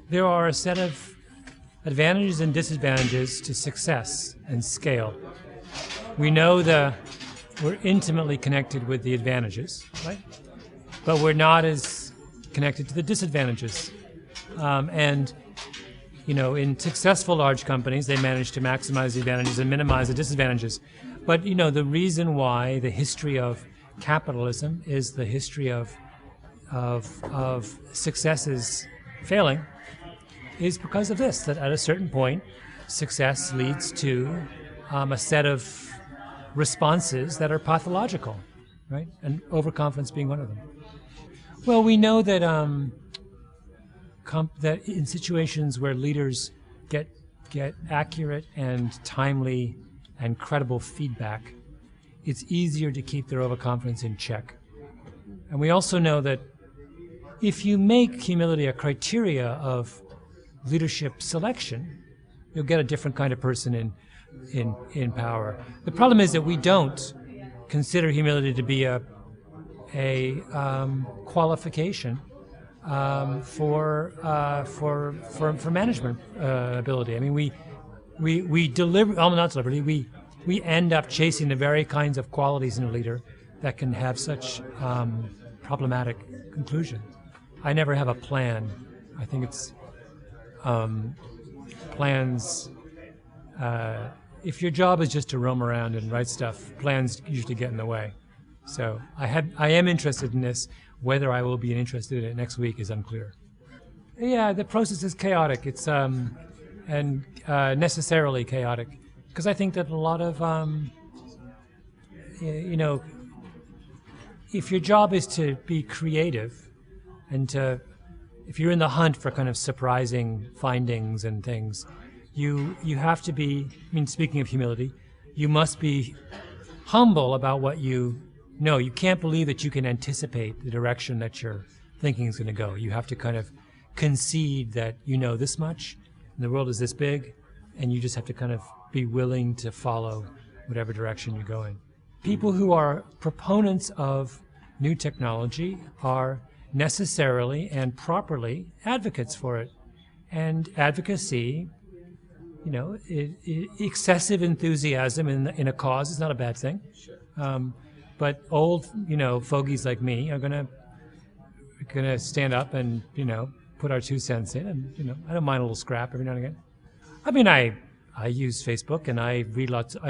there are a set of advantages and disadvantages to success and scale. We know we're intimately connected with the advantages, right? But we're not as connected to the disadvantages. And in successful large companies, they manage to maximize the advantages and minimize the disadvantages. But, the reason why the history of capitalism is the history of successes failing is because of this, that at a certain point, success leads to a set of responses that are pathological, right? And overconfidence being one of them. Well, we know that that in situations where leaders get accurate and timely and credible feedback, it's easier to keep their overconfidence in check. And we also know that if you make humility a criteria of leadership selection, you'll get a different kind of person in power. The problem is that we don't consider humility to be a qualification for management ability. I mean, we end up chasing the very kinds of qualities in a leader that can have such problematic conclusions. I never have a plan. I think it's plans. If your job is just to roam around and write stuff, plans usually get in the way. So I am interested in this. Whether I will be interested in it next week is unclear. Yeah, the process is chaotic. It's necessarily chaotic, because I think that a lot of if your job is to be creative and if you're in the hunt for kind of surprising findings and things, you have to be, speaking of humility, you must be humble about what you know. You can't believe that you can anticipate the direction that your thinking is going to go. You have to kind of concede that you know this much, and the world is this big, and you just have to kind of be willing to follow whatever direction you're going. People who are proponents of new technology are necessarily and properly advocates for it. And advocacy, excessive enthusiasm in a cause is not a bad thing. But old, fogies like me are gonna stand up and, put our 2 cents in, and, I don't mind a little scrap every now and again. I mean, I use Facebook and I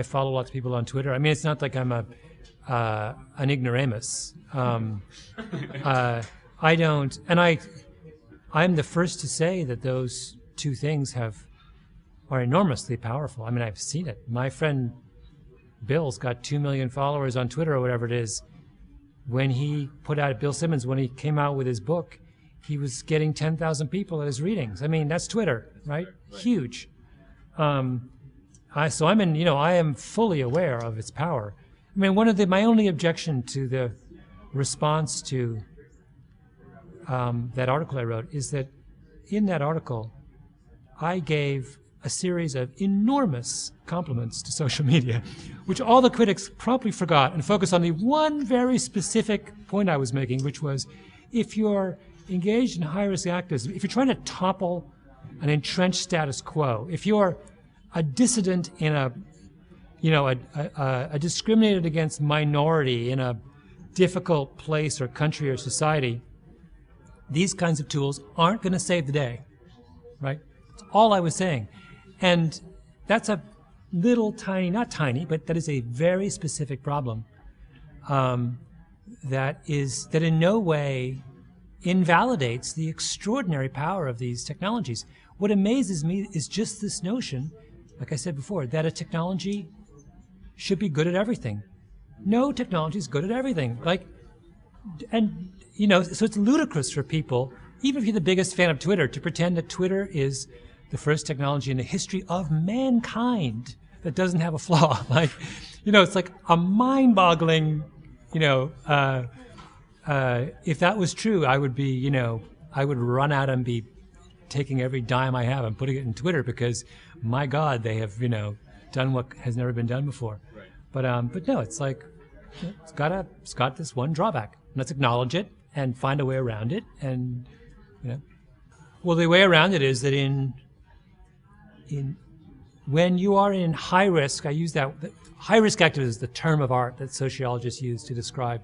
follow lots of people on Twitter. I mean, it's not like I'm an ignoramus. I don't, and I'm the first to say that those two things are enormously powerful. I mean, I've seen it. My friend Bill's got 2 million followers on Twitter or whatever it is. Bill Simmons, when he came out with his book, he was getting 10,000 people at his readings. I mean, that's Twitter, right? Huge. I am fully aware of its power. I mean, my only objection to the response to that article I wrote is that in that article, I gave a series of enormous compliments to social media, which all the critics promptly forgot and focused on the one very specific point I was making, which was, if you're engaged in high-risk activism, if you're trying to topple an entrenched status quo, if you're a dissident in a discriminated against minority in a difficult place or country or society, these kinds of tools aren't going to save the day, right? That's all I was saying. And that's a little tiny, not tiny, but that is a very specific problem that in no way invalidates the extraordinary power of these technologies. What amazes me is just this notion, like I said before, that a technology should be good at everything. No technology is good at everything. So it's ludicrous for people, even if you're the biggest fan of Twitter, to pretend that Twitter is the first technology in the history of mankind that doesn't have a flaw. It's like a mind-boggling, if that was true, I would be, I would run out and be taking every dime I have and putting it in Twitter, because, my God, they have, done what has never been done before. Right. But no, it's like, it's got this one drawback. Let's acknowledge it and find a way around it, and, Well, the way around it is that when you are in high risk, I use that, high risk activism is the term of art that sociologists use to describe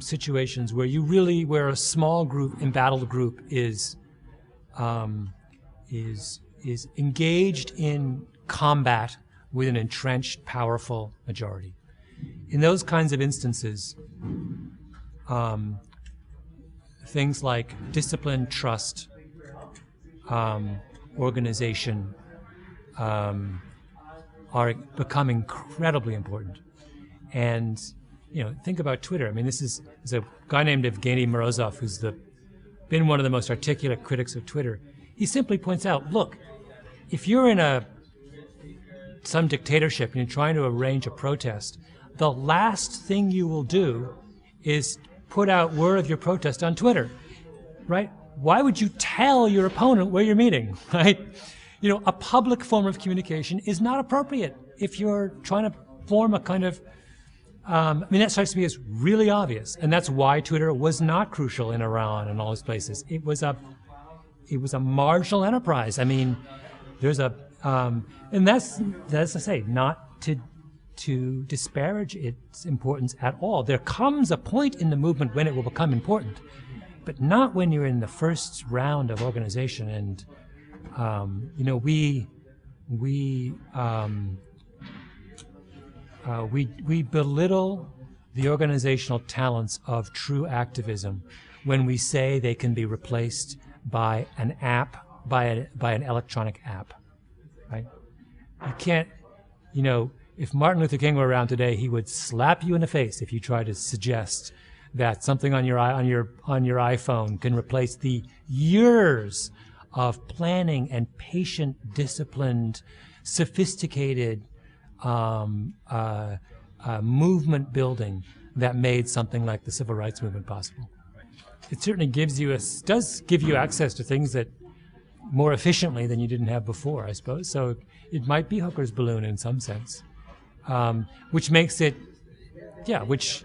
situations where a small group, embattled group is engaged in combat with an entrenched, powerful majority. In those kinds of instances, things like discipline, trust, organization are become incredibly important. And think about Twitter. I mean, there's a guy named Evgeny Morozov who's been one of the most articulate critics of Twitter. He simply points out, look, if you're in some dictatorship and you're trying to arrange a protest, the last thing you will do is put out word of your protest on Twitter, right? Why would you tell your opponent where you're meeting, right? A public form of communication is not appropriate if you're trying to form a kind of, that strikes me as really obvious. And that's why Twitter was not crucial in Iran and all those places. It was a marginal enterprise. I mean, there's and that's as I say, not to disparage its importance at all. There comes a point in the movement when it will become important, but not when you're in the first round of organization. And we belittle the organizational talents of true activism when we say they can be replaced by an app, by an electronic app, right? You can't, if Martin Luther King were around today, he would slap you in the face if you try to suggest that something on your iPhone can replace the years of planning and patient, disciplined, sophisticated movement building that made something like the civil rights movement possible. It certainly does give you access to things that more efficiently than you didn't have before, I suppose. So it might be Hooker's balloon in some sense, which makes it, which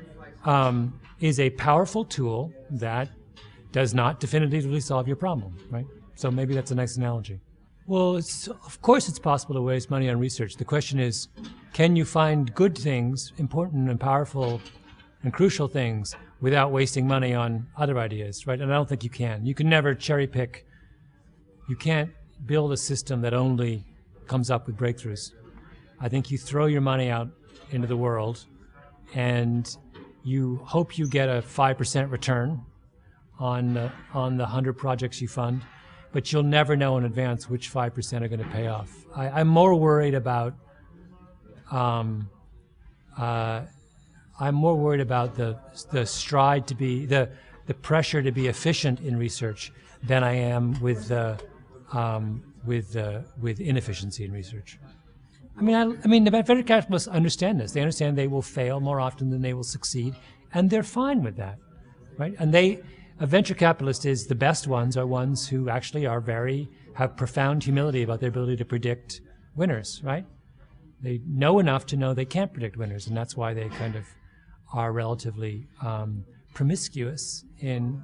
is a powerful tool that does not definitively solve your problem, right? So maybe that's a nice analogy. Well, of course it's possible to waste money on research. The question is, can you find good things, important and powerful and crucial things, without wasting money on other ideas, right? And I don't think you can. You can never cherry pick. You can't build a system that only comes up with breakthroughs. I think you throw your money out into the world and you hope you get a 5% return on the 100 projects you fund, but you'll never know in advance which 5% are going to pay off. I'm more worried about the stride to be the pressure to be efficient in research than I am with inefficiency in research. I mean, the venture capitalists understand this. They understand they will fail more often than they will succeed, and they're fine with that, right? And a venture capitalist the best ones are ones who actually have profound humility about their ability to predict winners, right? They know enough to know they can't predict winners, and that's why they kind of are relatively promiscuous in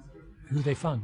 who they fund.